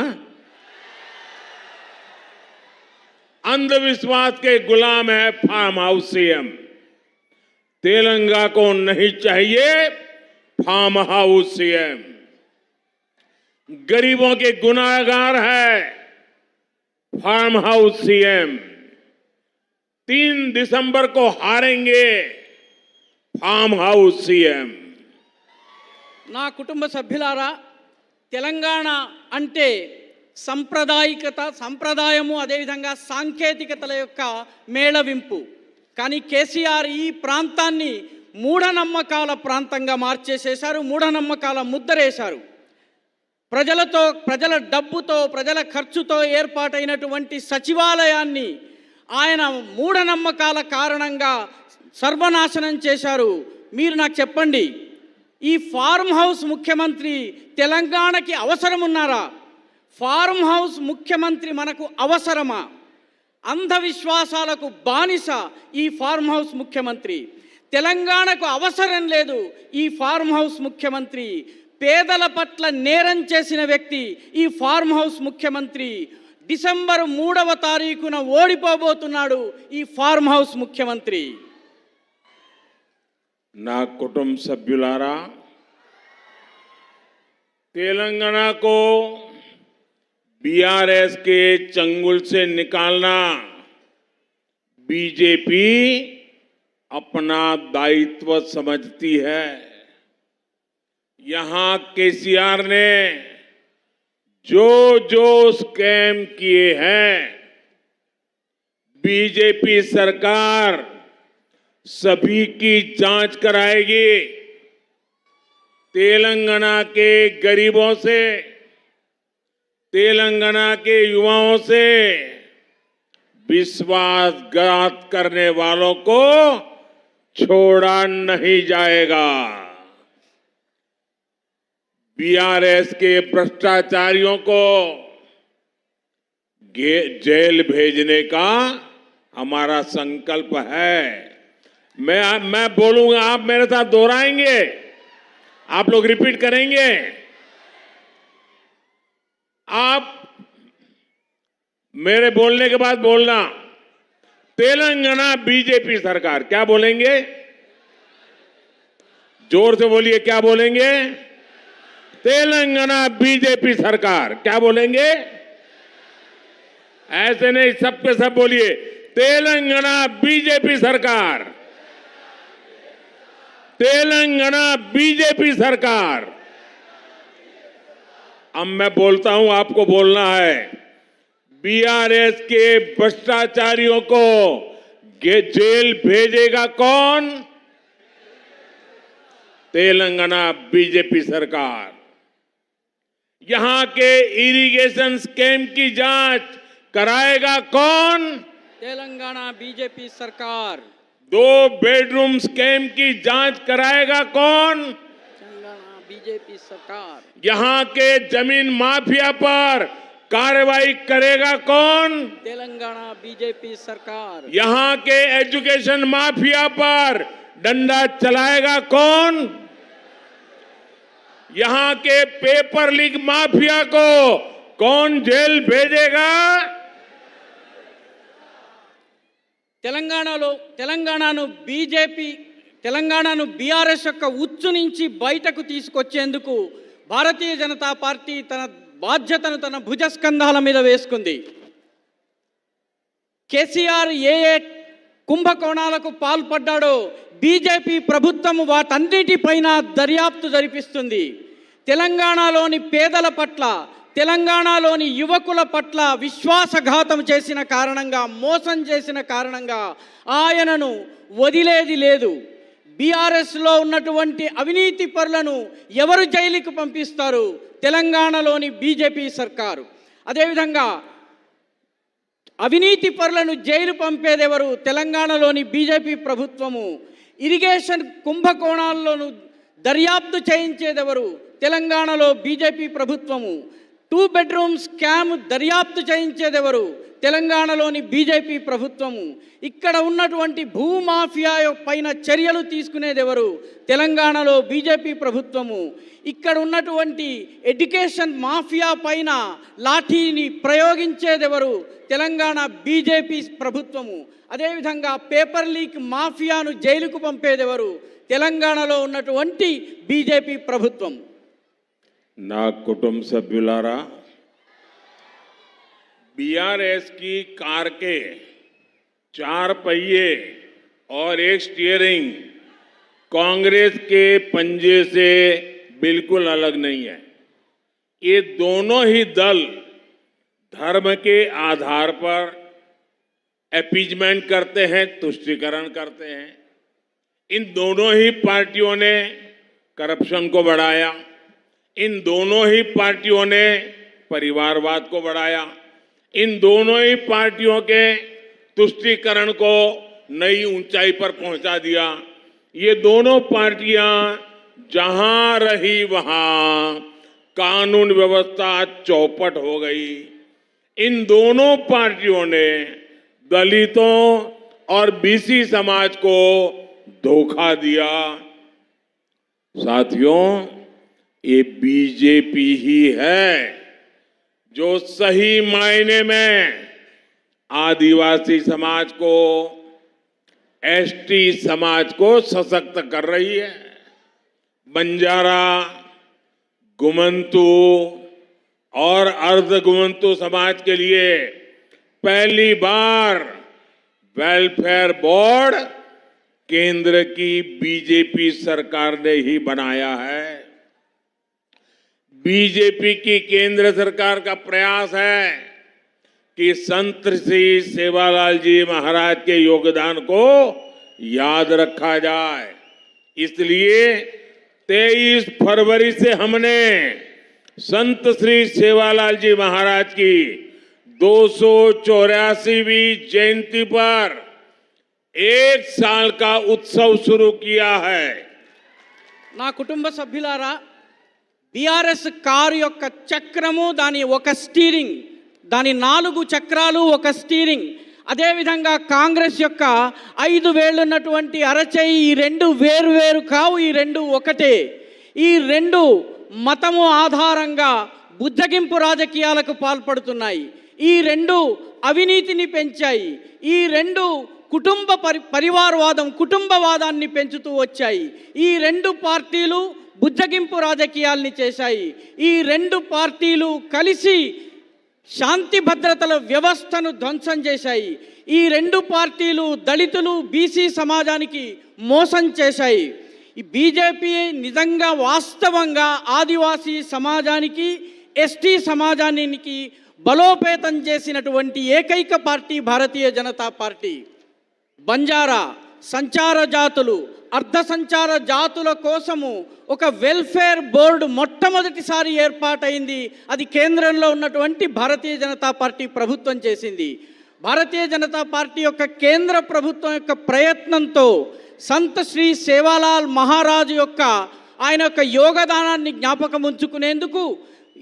[SPEAKER 4] अंधविश्वास के गुलाम है फार्म हाउस सीएम. तेलंगाना को नहीं चाहिए फार्म हाउस सीएम. गरीबों के गुनाहगार है फार्म हाउस सीएम. 3 दिसंबर को हारेंगे फार्म हाउस सीएम.
[SPEAKER 5] నా కుటుంబ సభ్యులారా, తెలంగాణ అంటే సంప్రదాయము, అదేవిధంగా సాంకేతికతల యొక్క మేళవింపు. కానీ కేసీఆర్ ఈ ప్రాంతాన్ని మూఢనమ్మకాల ప్రాంతంగా మార్చేసేశారు, మూఢనమ్మకాల ముద్దరేశారు. ప్రజల డబ్బుతో, ప్రజల ఖర్చుతో ఏర్పాటైనటువంటి సచివాలయాన్ని ఆయన మూఢనమ్మకాల కారణంగా సర్వనాశనం చేశారు. మీరు నాకు చెప్పండి, ఈ ఫార్మ్ హౌస్ ముఖ్యమంత్రి తెలంగాణకి అవసరమున్నారా? ఫార్మ్ హౌస్ ముఖ్యమంత్రి మనకు అవసరమా? అంధవిశ్వాసాలకు బానిస ఈ ఫార్మ్ హౌస్ ముఖ్యమంత్రి. తెలంగాణకు అవసరం లేదు ఈ ఫార్మ్ హౌస్ ముఖ్యమంత్రి. పేదల పట్ల నేరం చేసిన వ్యక్తి ఈ ఫార్మ్ హౌస్ ముఖ్యమంత్రి. డిసెంబర్ 3వ తారీఖున ఓడిపోబోతున్నాడు ఈ ఫార్మ్ హౌస్ ముఖ్యమంత్రి.
[SPEAKER 4] ना कुटुंब सभ्युलारा, तेलंगाना को बीआरएस के चंगुल से निकालना बीजेपी अपना दायित्व समझती है. यहां केसीआर ने जो जो स्कैम किए हैं, बीजेपी सरकार सभी की जांच कराएगी. तेलंगाना के गरीबों से, तेलंगाना के युवाओं से विश्वासघात करने वालों को छोड़ा नहीं जाएगा. बीआरएस के भ्रष्टाचारियों को जेल भेजने का हमारा संकल्प है. मैं बोलूंगा, आप मेरे साथ दोहराएंगे, आप लोग रिपीट करेंगे. आप मेरे बोलने के बाद बोलना। तेलंगाना बीजेपी सरकार, क्या बोलेंगे? जोर से बोलिए, क्या बोलेंगे? तेलंगाना बीजेपी सरकार, क्या बोलेंगे? ऐसे नहीं, सब पे सब बोलिए, तेलंगाना बीजेपी सरकार, तेलंगाना बीजेपी सरकार। अब मैं बोलता हूं, आपको बोलना है। बीआरएस के भ्रष्टाचारियों को जेल भेजेगा कौन? तेलंगाना बीजेपी सरकार। यहां के इरिगेशन स्कीम की जांच कराएगा कौन?
[SPEAKER 5] तेलंगाना बीजेपी सरकार।
[SPEAKER 4] 2 बेडरूम स्कीम की जांच कराएगा कौन?
[SPEAKER 5] तेलंगाना बीजेपी सरकार।
[SPEAKER 4] यहां के जमीन माफिया पर कार्रवाई करेगा कौन?
[SPEAKER 5] तेलंगाना बीजेपी सरकार।
[SPEAKER 4] यहां के एजुकेशन माफिया पर डंडा चलाएगा कौन? यहां के पेपर लीक माफिया को कौन जेल भेजेगा?
[SPEAKER 5] తెలంగాణను బీఆర్ఎస్ యొక్క ఉచ్చు నుంచి బయటకు తీసుకొచ్చేందుకు భారతీయ జనతా పార్టీ తన బాధ్యతను తన భుజస్కంధాల మీద వేసుకుంది. కేసీఆర్ ఏ కుంభకోణాలకు పాల్పడ్డాడో బీజేపీ ప్రభుత్వం వాటన్నిటిపైన దర్యాప్తు జరిపిస్తుంది. తెలంగాణలోని పేదల పట్ల, తెలంగాణలోని యువకుల పట్ల విశ్వాసఘాతం చేసిన కారణంగా, మోసం చేసిన కారణంగా ఆయనను వదిలేది లేదు. బీఆర్ఎస్లో ఉన్నటువంటి అవినీతి పరులను ఎవరు జైలుకు పంపిస్తారు? తెలంగాణలోని బీజేపీ సర్కారు. అదేవిధంగా అవినీతి పరులను జైలు పంపేదెవరు? తెలంగాణలోని బీజేపీ ప్రభుత్వము. ఇరిగేషన్ కుంభకోణాల్లోనూ దర్యాప్తు చేయించేదెవరు? తెలంగాణలో బీజేపీ ప్రభుత్వము. 2 బెడ్రూమ్ స్కామ్ దర్యాప్తు చేయించేదెవరు? తెలంగాణలోని బీజేపీ ప్రభుత్వము. ఇక్కడ ఉన్నటువంటి భూమాఫియా పైన చర్యలు తీసుకునేదెవరు? తెలంగాణలో బీజేపీ ప్రభుత్వము. ఇక్కడ ఉన్నటువంటి ఎడ్యుకేషన్ మాఫియా పైన లాఠీని ప్రయోగించేదెవరు? తెలంగాణ బీజేపీ ప్రభుత్వము. అదేవిధంగా పేపర్ లీక్ మాఫియాను జైలుకు పంపేదెవరు? తెలంగాణలో ఉన్నటువంటి బీజేపీ ప్రభుత్వం.
[SPEAKER 4] నా కుటుంబ సభ్యులారా, बीआरएस की कार के 4 पहिए और एक स्टीयरिंग कांग्रेस के पंजे से बिल्कुल अलग नहीं है। ये दोनों ही दल धर्म के आधार पर अपीजमेंट करते हैं, तुष्टीकरण करते हैं। इन दोनों ही पार्टियों ने करप्शन को बढ़ाया, इन दोनों ही पार्टियों ने परिवारवाद को बढ़ाया, इन दोनों ही पार्टियों के तुष्टीकरण को नई ऊंचाई पर पहुंचा दिया। ये दोनों पार्टियां जहां रही वहां कानून व्यवस्था चौपट हो गई। इन दोनों पार्टियों ने दलितों और बीसी समाज को धोखा दिया। साथियों, ये बीजेपी ही है जो सही मायने में आदिवासी समाज को, एसटी समाज को सशक्त कर रही है। बंजारा, गुमंतु और अर्ध गुमंतु समाज के लिए पहली बार वेलफेयर बोर्ड केंद्र की बीजेपी सरकार ने ही बनाया है। बीजेपी की केंद्र सरकार का प्रयास है कि संत श्री सेवालाल जी महाराज के योगदान को याद रखा जाए। इसलिए 23 फरवरी से हमने संत श्री सेवालाल जी महाराज की 284वीं जयंती पर 1 साल का उत्सव शुरू किया है।
[SPEAKER 5] నా కుటుంబ సభ్యులారా, బీఆర్ఎస్ కారు యొక్క చక్రము, దాని ఒక స్టీరింగ్, దాని 4 చక్రాలు, ఒక స్టీరింగ్. అదేవిధంగా కాంగ్రెస్ యొక్క 5 వేళ్ళు ఉన్నటువంటి అరచేయి, ఈ 2 వేరు కావు, ఈ 2 ఒకటే. ఈ 2 మతము ఆధారంగా బుద్ధగింపు రాజకీయాలకు పాల్పడుతున్నాయి. ఈ రెండు అవినీతిని పెంచాయి. ఈ రెండు కుటుంబ పరివారవాదం, కుటుంబవాదాన్ని పెంచుతూ వచ్చాయి. ఈ రెండు పార్టీలు బుజ్జగింపు రాజకీయాల్ని చేశాయి. ఈ రెండు పార్టీలు కలిసి శాంతి భద్రతల వ్యవస్థను ధ్వంసం చేశాయి. ఈ రెండు పార్టీలు దళితులు, బీసీ సమాజానికి మోసం చేశాయి. ఈ బీజేపీ నిజంగా వాస్తవంగా ఆదివాసీ సమాజానికి, ఎస్టీ సమాజానికి బలోపేతం చేసినటువంటి ఏకైక పార్టీ భారతీయ జనతా పార్టీ. బంజారా, సంచార జాతులు, అర్ధ సంచార జాతుల కోసము ఒక వెల్ఫేర్ బోర్డు మొట్టమొదటిసారి ఏర్పాటైంది. అది కేంద్రంలో ఉన్నటువంటి భారతీయ జనతా పార్టీ ప్రభుత్వం చేసింది. భారతీయ జనతా పార్టీ యొక్క కేంద్ర ప్రభుత్వం యొక్క ప్రయత్నంతో సంత్ శ్రీ సేవాలాల్ మహారాజ్ యొక్క ఆయన యొక్క యోగదానాన్ని జ్ఞాపకం ఉంచుకునేందుకు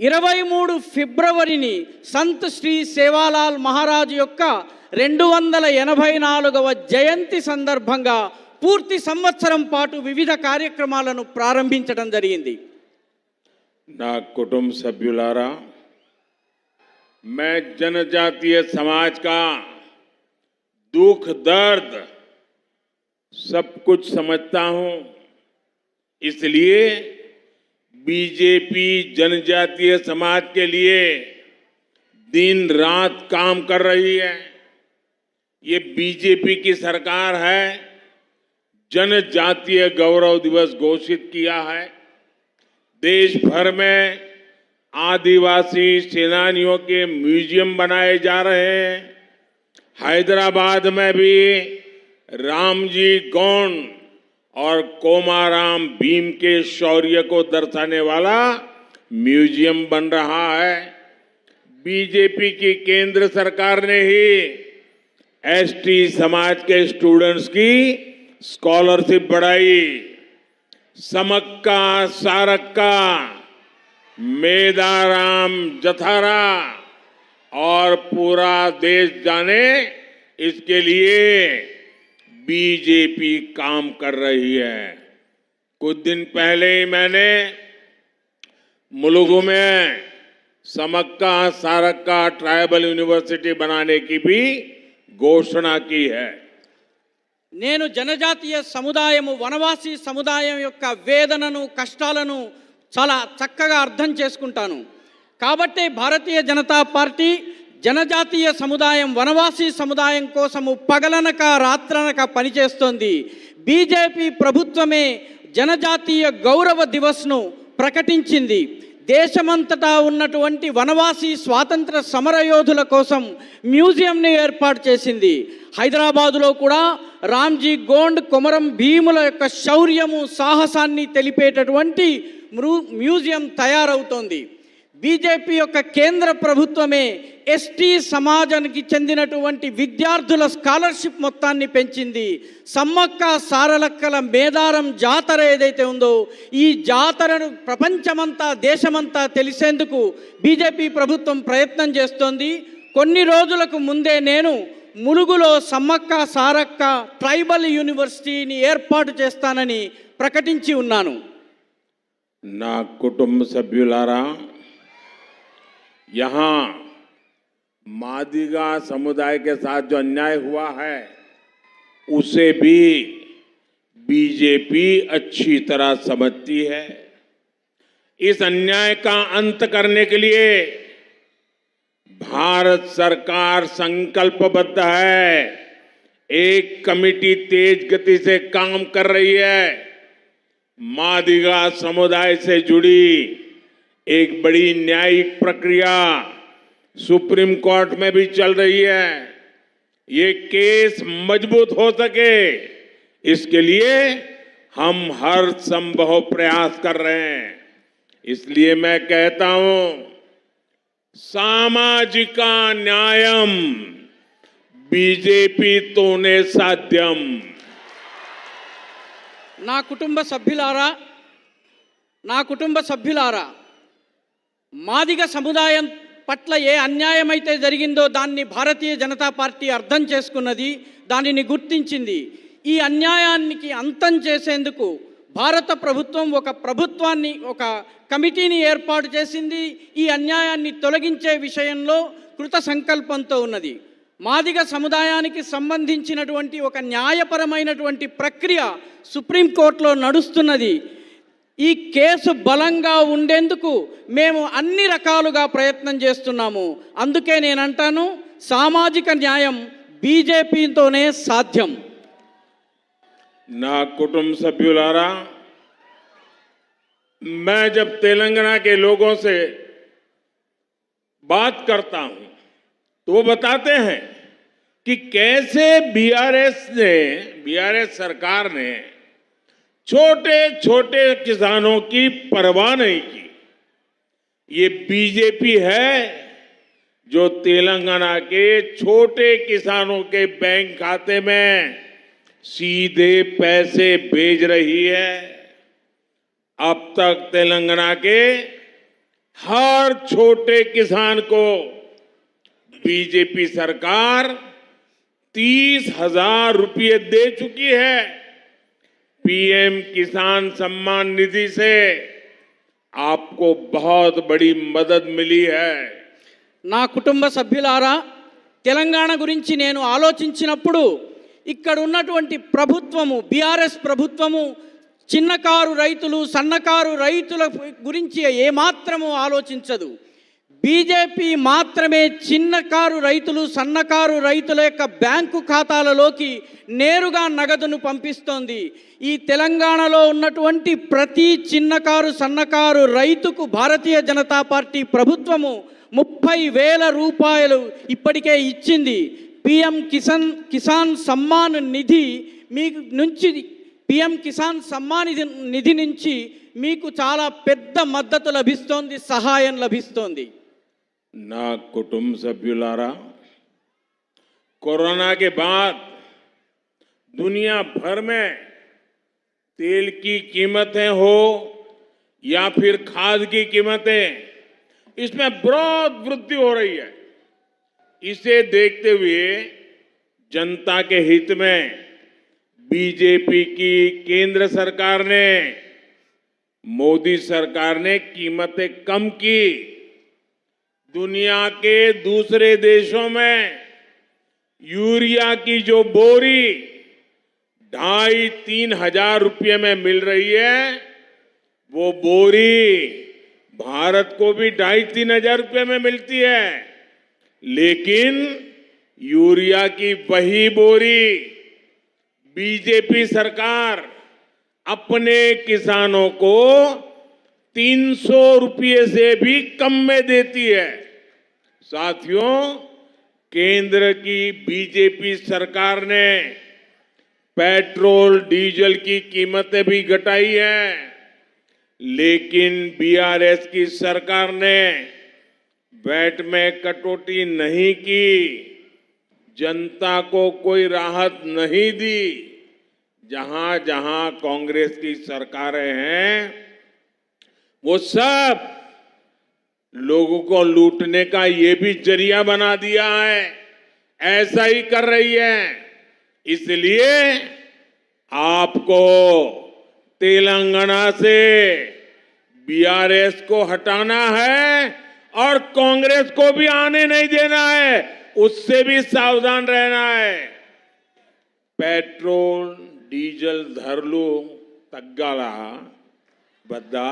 [SPEAKER 5] 23 ఫిబ్రవరిని సంత్ శ్రీ సేవాలాల్ మహారాజ్ యొక్క 284వ జయంతి సందర్భంగా పూర్తి సంవత్సరం పాటు వివిధ కార్యక్రమాలను ప్రారంభించడం జరిగింది.
[SPEAKER 4] నా కుటుంబ సభ్యులారా, मैं जनजातीय समाज का दुख दर्द सब कुछ समझता हूं. इसलिए बीजेपी जनजातीय समाज के लिए दिन रात काम कर रही है. ये बीजेपी की सरकार है. जनजातीय गौरव दिवस घोषित किया है. देश भर में आदिवासी सेनानियों के म्यूजियम बनाए जा रहे हैं. हैदराबाद में भी रामजी गोंड और कोमाराम भीम के शौर्य को दर्शाने वाला म्यूजियम बन रहा है. बीजेपी की केंद्र सरकार ने ही एसटी समाज के स्टूडेंट्स की स्कॉलरशिप बढ़ाई. समक्का, सारक्का, मेदाराम, जथारा और पूरा देश जाने, इसके लिए बीजेपी काम कर रही है. कुछ दिन पहले ही मैंने मुलुगु में समक्का सारक्का ट्राइबल यूनिवर्सिटी बनाने की भी घोषणा की है.
[SPEAKER 5] నేను జనజాతీయ సముదాయము, వనవాసీ సముదాయం యొక్క వేదనను, కష్టాలను చాలా చక్కగా అర్థం చేసుకుంటాను. కాబట్టే భారతీయ జనతా పార్టీ జనజాతీయ సముదాయం, వనవాసీ సముదాయం కోసము పగలనక రాత్రనక పనిచేస్తోంది. బీజేపీ ప్రభుత్వమే జనజాతీయ గౌరవ దివస్ను ప్రకటించింది. దేశమంతటా ఉన్నటువంటి వనవాసీ స్వాతంత్ర సమరయోధుల కోసం మ్యూజియంని ఏర్పాటు చేసింది. హైదరాబాదులో కూడా రామ్జీ గోండ్, కొమరం భీముల యొక్క శౌర్యము, సాహసాన్ని తెలిపేటటువంటి మ్యూజియం తయారవుతోంది. బీజేపీ యొక్క కేంద్ర ప్రభుత్వమే ఎస్టీ సమాజానికి చెందినటువంటి విద్యార్థుల స్కాలర్షిప్ మొత్తాన్ని పెంచింది. సమ్మక్క సారలక్కల మేడారం జాతర ఏదైతే ఉందో, ఈ జాతరను ప్రపంచమంతా, దేశమంతా తెలిసేందుకు బీజేపీ ప్రభుత్వం ప్రయత్నం చేస్తోంది. కొన్ని రోజులకు ముందే నేను ములుగులో సమ్మక్క సారక్క ట్రైబల్ యూనివర్సిటీని ఏర్పాటు చేస్తానని ప్రకటించి ఉన్నాను.
[SPEAKER 4] నా కుటుంబ సభ్యులారా, यहाँ मादिगा समुदाय के साथ जो अन्याय हुआ है, उसे भी बीजेपी अच्छी तरह समझती है. इस अन्याय का अंत करने के लिए भारत सरकार संकल्पबद्ध है. एक कमेटी तेज गति से काम कर रही है. मादिगा समुदाय से जुड़ी एक बड़ी न्यायिक प्रक्रिया सुप्रीम कोर्ट में भी चल रही है. ये केस मजबूत हो सके, इसके लिए हम हर संभव प्रयास कर रहे हैं. इसलिए मैं कहता हूं, सामाजिक न्यायम बीजेपी तोने साध्यम.
[SPEAKER 5] నా కుటుంబ సభ్యులారా, మాదిగ సముదాయం పట్ల ఏ అన్యాయమైతే జరిగిందో దాన్ని భారతీయ జనతా పార్టీ అర్థం చేసుకున్నది, దానిని గుర్తించింది. ఈ అన్యాయానికి అంతం చేసేందుకు భారత ప్రభుత్వం ఒక కమిటీని ఏర్పాటు చేసింది. ఈ అన్యాయాన్ని తొలగించే విషయంలో కృత సంకల్పంతో ఉన్నది. మాదిగ సముదాయానికి సంబంధించినటువంటి ఒక న్యాయపరమైనటువంటి ప్రక్రియ సుప్రీంకోర్టులో నడుస్తున్నది. ఈ కేసు బలంగా ఉండేందుకు మేము అన్ని రకాలుగా ప్రయత్నం చేస్తున్నాము. అందుకే నేను అంటాను, సామాజిక న్యాయం బీజేపీతోనే సాధ్యం.
[SPEAKER 4] ना कुटुंब सभ्युलारा, मैं जब तेलंगाना के लोगों से बात करता हूं तो वो बताते हैं कि कैसे बीआरएस सरकार ने छोटे छोटे किसानों की परवाह नहीं की. ये बीजेपी है जो तेलंगाना के छोटे किसानों के बैंक खाते में सीधे पैसे भेज रही है. अब तक तेलंगाना के हर छोटे किसान को बीजेपी सरकार 30,000 रुपये दे चुकी है. पीएम किसान सम्मान निधि से आपको बहुत बड़ी मदद मिली है.
[SPEAKER 5] నా కుటుంబ సభ్యులారా, తెలంగాణ గురించి నేను ఆలోచించినప్పుడు ఇక్కడ ఉన్నటువంటి ప్రభుత్వము, బీఆర్ఎస్ ప్రభుత్వము చిన్నకారు రైతులు, సన్నకారు రైతుల గురించి ఏమాత్రము ఆలోచించదు. బీజేపీ మాత్రమే చిన్నకారు రైతులు, సన్నకారు రైతుల యొక్క బ్యాంకు ఖాతాలలోకి నేరుగా నగదును పంపిస్తోంది. ఈ తెలంగాణలో ఉన్నటువంటి ప్రతి చిన్నకారు, సన్నకారు రైతుకు భారతీయ జనతా పార్టీ ప్రభుత్వము 30,000 రూపాయలు ఇప్పటికే ఇచ్చింది. పిఎం కిసాన్ సమ్మాన్ నిధి మీకు నుంచి, పిఎం కిసాన్ సమ్మాన్ నిధి నుంచి మీకు చాలా పెద్ద మద్దతు లభిస్తోంది, సహాయం లభిస్తోంది.
[SPEAKER 4] ना कुटुंब सभ्युलारा, कोरोना के बाद दुनिया भर में तेल की कीमतें हो या फिर खाद की कीमतें, इसमें बहुत वृद्धि हो रही है. इसे देखते हुए जनता के हित में बीजेपी की केंद्र सरकार ने, मोदी सरकार ने कीमतें कम की. दुनिया के दूसरे देशों में यूरिया की जो बोरी 2,500-3 हजार रुपये में मिल रही है, वो बोरी भारत को भी 2,500-3 हजार रुपये में मिलती है. लेकिन यूरिया की वही बोरी बीजेपी सरकार अपने किसानों को 300 रुपये से भी कम में देती है. साथियों, केंद्र की बीजेपी सरकार ने पेट्रोल डीजल की कीमतें भी घटाई हैं, लेकिन बीआरएस की सरकार ने वैट में कटौती नहीं की, जनता को कोई राहत नहीं दी. जहां जहां कांग्रेस की सरकारें हैं, वो सब लोगों को लूटने का ये भी जरिया बना दिया है. ऐसा ही कर रही है. इसलिए आपको तेलंगाना से बीआरएस को हटाना है और कांग्रेस को भी आने नहीं देना है. उससे भी सावधान रहना है. पेट्रोल डीजल धरलू तग्गाला बद्दा,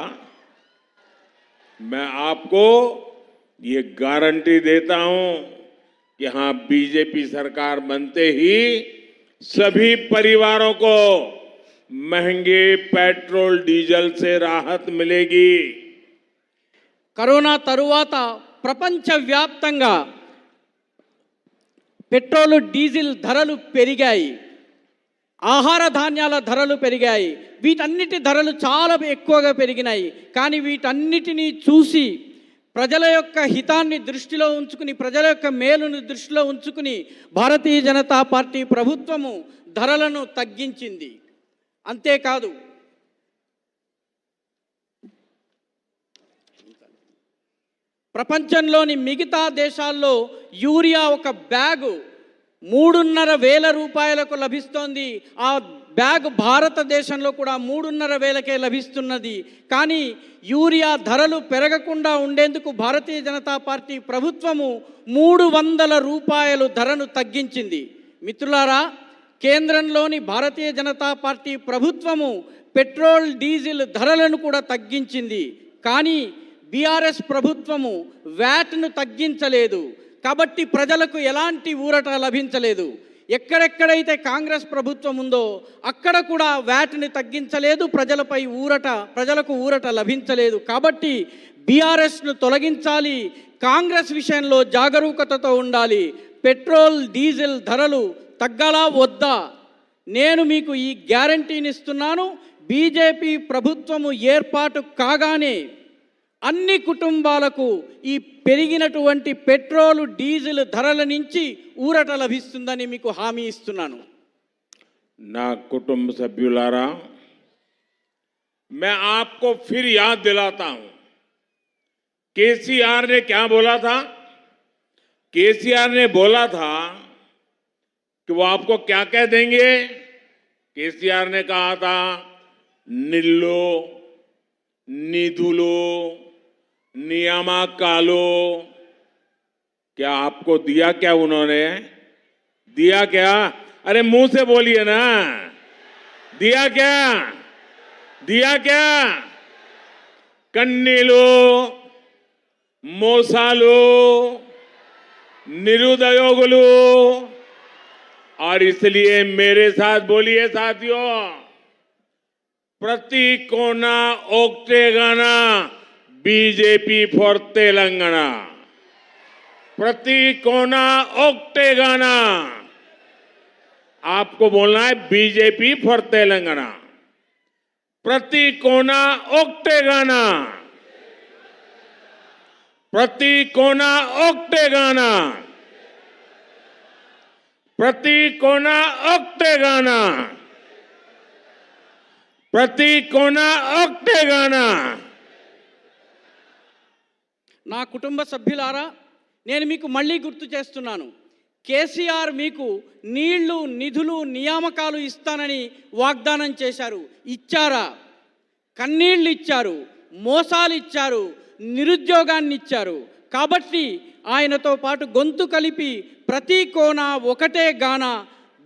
[SPEAKER 4] मैं आपको ये गारंटी देता हूं कि हाँ, बीजेपी सरकार बनते ही सभी परिवारों को महंगे पेट्रोल डीजल से राहत मिलेगी.
[SPEAKER 5] కరోనా తరువాత ప్రపంచవ్యాప్తంగా పెట్రోలు, డీజిల్ ధరలు పెరిగాయి, ఆహార ధాన్యాల ధరలు పెరిగాయి. వీటన్నిటి ధరలు చాలా ఎక్కువగా పెరిగినాయి. కానీ వీటన్నిటినీ చూసి ప్రజల యొక్క హితాన్ని దృష్టిలో ఉంచుకుని, ప్రజల యొక్క మేలును దృష్టిలో ఉంచుకుని భారతీయ జనతా పార్టీ ప్రభుత్వము ధరలను తగ్గించింది. అంతేకాదు, ప్రపంచంలోని మిగతా దేశాల్లో యూరియా ఒక బ్యాగు 3,500 రూపాయలకు లభిస్తోంది. ఆ బ్యాగ్ భారతదేశంలో కూడా 3,500 లభిస్తున్నది. కానీ యూరియా ధరలు పెరగకుండా ఉండేందుకు భారతీయ జనతా పార్టీ ప్రభుత్వము 300 రూపాయలు ధరను తగ్గించింది. మిత్రులారా, కేంద్రంలోని భారతీయ జనతా పార్టీ ప్రభుత్వము పెట్రోల్ డీజిల్ ధరలను కూడా తగ్గించింది. కానీ బీఆర్ఎస్ ప్రభుత్వము వ్యాట్ను తగ్గించలేదు. కాబట్టి ప్రజలకు ఎలాంటి ఊరట లభించలేదు. ఎక్కడెక్కడైతే కాంగ్రెస్ ప్రభుత్వం ఉందో అక్కడ కూడా వ్యాట్ని తగ్గించలేదు, ప్రజలకు ఊరట లభించలేదు. కాబట్టి బీఆర్ఎస్ను తొలగించాలి, కాంగ్రెస్ విషయంలో జాగరూకతతో ఉండాలి. పెట్రోల్ డీజిల్ ధరలు తగ్గాలా వద్దా? నేను మీకు ఈ గ్యారంటీని ఇస్తున్నాను. బీజేపీ ప్రభుత్వము ఏర్పాటు కాగానే అన్ని కుటుంబాలకు ఈ పెరిగినటువంటి పెట్రోల్ డీజిల్ ధరల నుంచి ఊరట లభిస్తుందని మీకు హామీ ఇస్తున్నాను.
[SPEAKER 4] ना कुटुंब सभ्युलारा, मैं आपको फिर याद दिलाता हूं, केसीआर ने क्या बोला था? केसीआर ने बोला था कि वो आपको क्या कह देंगे? केसीआर ने कहा था निल्लो, निधुलो, नियमा कालो। क्या आपको दिया क्या उन्होंने? दिया क्या? अरे मुंह से बोलिए ना, दिया क्या? दिया क्या? कन्नीलो, मोसालो, निरुदयोगुलू। और इसलिए मेरे साथ बोलिए साथियों, प्रति कोना ओक्टेगाना बीजेपी फॉर तेलंगाना, प्रति कोना ओक्टेगाना। आपको बोलना है बीजेपी फॉर तेलंगाना, प्रति कोना ओक्टेगाना, प्रति कोना ओक्टेगाना, प्रति कोना ओक्टेगाना, प्रति कोना ओक्टेगाना।
[SPEAKER 5] నా కుటుంబ సభ్యులారా, నేను మీకు మళ్ళీ గుర్తు చేస్తున్నాను. కేసీఆర్ మీకు నీళ్లు, నిధులు, నియామకాలు ఇస్తానని వాగ్దానం చేశారు. ఇచ్చారా? కన్నీళ్ళు ఇచ్చారు, మోసాలు ఇచ్చారు, నిరుద్యోగాన్ని ఇచ్చారు. కాబట్టి ఆయనతో పాటు గొంతు కలిపి ప్రతి కోన ఒకటే గాన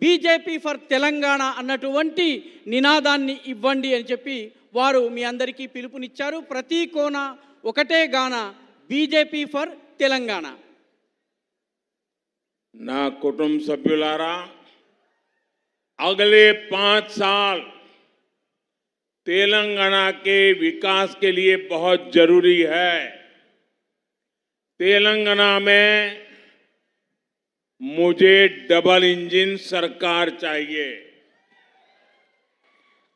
[SPEAKER 5] బీజేపీ ఫర్ తెలంగాణ అన్నటువంటి నినాదాన్ని ఇవ్వండి అని చెప్పి వారు మీ అందరికీ పిలుపునిచ్చారు. ప్రతి కోన ఒకటే గాన బీజేపీ ఫర్ తెలంగాణ.
[SPEAKER 4] ना कुटुंब सभ्युलारा, अगले 5 साल तेलंगाना के विकास के लिए बहुत जरूरी है। तेलंगाना में मुझे डबल इंजन सरकार चाहिए।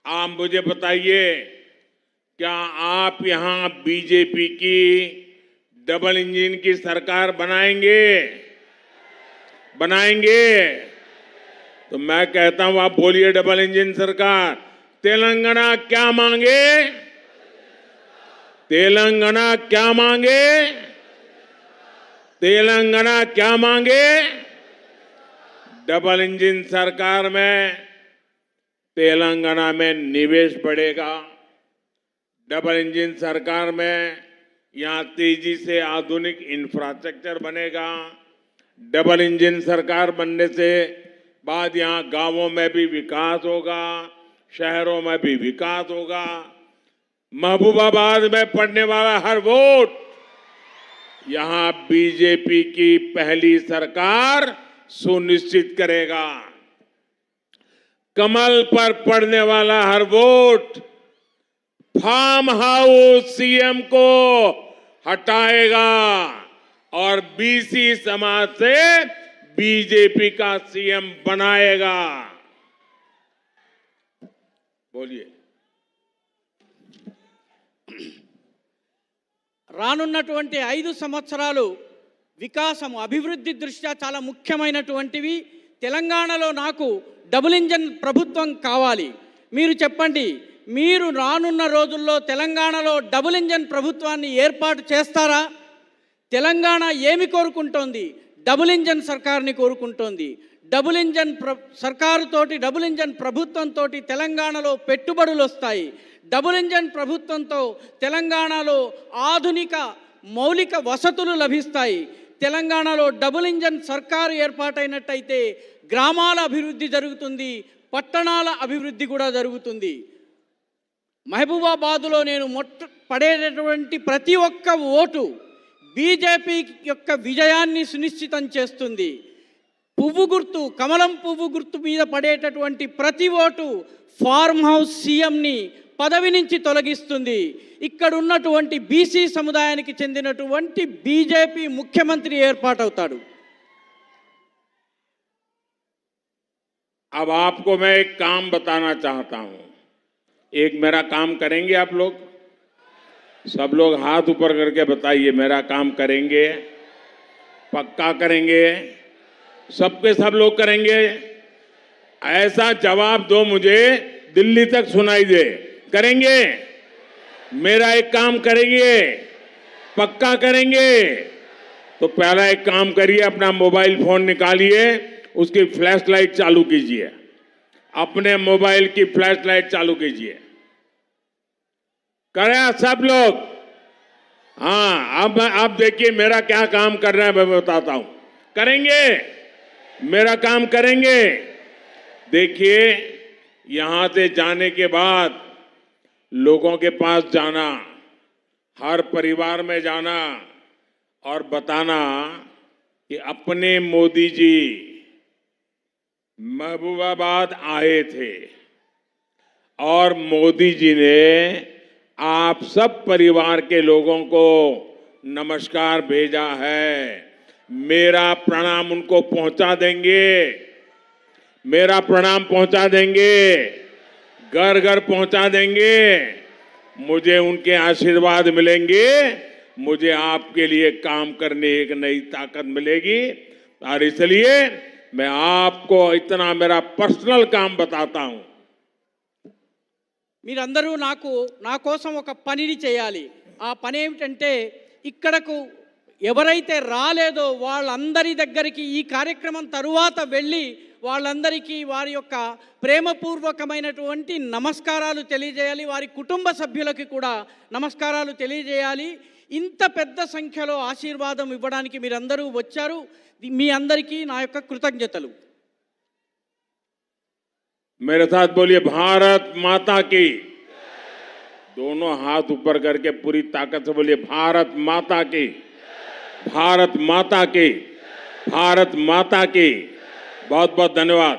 [SPEAKER 4] आप मुझे बताइए, क्या आप यहां बीजेपी की डबल इंजन की सरकार बनाएंगे? बनाएंगे? तो मैं कहता हूं, आप बोलिए डबल इंजन सरकार। तेलंगाना क्या मांगे? तेलंगाना क्या मांगे? तेलंगाना क्या मांगे? डबल इंजन सरकार में तेलंगाना में निवेश बढ़ेगा। डबल इंजन सरकार में यहां तेजी से आधुनिक इंफ्रास्ट्रक्चर बनेगा। डबल इंजन सरकार बनने से बाद यहां गांवों में भी विकास होगा, शहरों में भी विकास होगा। महबूबाबाद में पड़ने वाला हर वोट यहां बीजेपी की पहली सरकार सुनिश्चित करेगा। कमल पर पड़ने वाला हर वोट फार्म हाउस सीएम को हटाएगा और बीसी समाज से बीजेपी का सीएम बनाएगा। बोलिए।
[SPEAKER 5] రానున్నటువంటి 5 సంవత్సరాలు వికాసము, అభివృద్ధి దృష్ట్యా చాలా ముఖ్యమైనటువంటివి. తెలంగాణలో నాకు డబుల్ ఇంజన్ ప్రభుత్వం కావాలి. మీరు చెప్పండి, మీరు రానున్న రోజుల్లో తెలంగాణలో డబుల్ ఇంజన్ ప్రభుత్వాన్ని ఏర్పాటు చేస్తారా? తెలంగాణ ఏమి కోరుకుంటోంది? డబుల్ ఇంజన్ సర్కార్ని కోరుకుంటోంది. డబుల్ ఇంజన్ సర్కారుతోటి డబుల్ ఇంజన్ ప్రభుత్వంతో తెలంగాణలో పెట్టుబడులు వస్తాయి. డబుల్ ఇంజన్ ప్రభుత్వంతో తెలంగాణలో ఆధునిక మౌలిక వసతులు లభిస్తాయి. తెలంగాణలో డబుల్ ఇంజన్ సర్కారు ఏర్పాటైనట్టయితే గ్రామాల అభివృద్ధి జరుగుతుంది, పట్టణాల అభివృద్ధి కూడా జరుగుతుంది. మహబూబాబాదులో నేను పడేటటువంటి ప్రతి ఒక్క ఓటు బీజేపీ యొక్క విజయాన్ని సునిశ్చితం చేస్తుంది. పువ్వు గుర్తు, కమలం పువ్వు గుర్తు మీద పడేటటువంటి ప్రతి ఓటు ఫార్మ్ హౌస్ సీఎంని పదవి నుంచి తొలగిస్తుంది. ఇక్కడ ఉన్నటువంటి బీసీ సముదాయానికి చెందినటువంటి బీజేపీ ముఖ్యమంత్రి ఏర్పాటవుతాడు.
[SPEAKER 4] अब आपको मैं एक काम बताना चाहता हूं. एक मेरा काम करेंगे आप लोग? सब लोग हाथ ऊपर करके बताइए, मेरा काम करेंगे? पक्का करेंगे? सबके सब लोग करेंगे? ऐसा जवाब दो मुझे दिल्ली तक सुनाई दे. करेंगे? मेरा एक काम करेंगे? पक्का करेंगे? तो पहला एक काम करिए, अपना मोबाइल फोन निकालिए, उसकी फ्लैश लाइट चालू कीजिए. अपने मोबाइल की फ्लैश लाइट चालू कीजिए. करें सब लोग? हाँ, अब आप देखिए मेरा क्या काम कर रहे हैं, मैं बताता हूं. करेंगे? मेरा काम करेंगे? देखिए, यहां से जाने के बाद लोगों के पास जाना, हर परिवार में जाना और बताना कि अपने मोदी जी महबूबाबाद आए थे और मोदी जी ने आप सब परिवार के लोगों को नमस्कार भेजा है. मेरा प्रणाम उनको पहुंचा देंगे, मेरा प्रणाम पहुंचा देंगे, घर घर पहुंचा देंगे. मुझे उनके आशीर्वाद मिलेंगे, मुझे आपके लिए काम करने एक नई ताकत मिलेगी. और इसलिए मैं आपको इतना मेरा पर्सनल काम बताता हूं.
[SPEAKER 5] మీరందరూ నా కోసం ఒక పనిని చేయాలి. ఆ పని ఏమిటంటే, ఇక్కడకు ఎవరైతే రాలేదో వాళ్ళందరి దగ్గరికి ఈ కార్యక్రమం తరువాత వెళ్ళి వాళ్ళందరికీ వారి యొక్క ప్రేమపూర్వకమైనటువంటి నమస్కారాలు తెలియజేయాలి. వారి కుటుంబ సభ్యులకి కూడా నమస్కారాలు తెలియజేయాలి. ఇంత పెద్ద సంఖ్యలో ఆశీర్వాదం ఇవ్వడానికి మీరందరూ వచ్చారు. మీ అందరికీ నా యొక్క కృతజ్ఞతలు.
[SPEAKER 4] मेरे साथ बोलिए, भारत माता की. दोनों हाथ ऊपर करके पूरी ताकत से बोलिए, भारत माता की, भारत माता की, भारत माता की. बहुत बहुत धन्यवाद.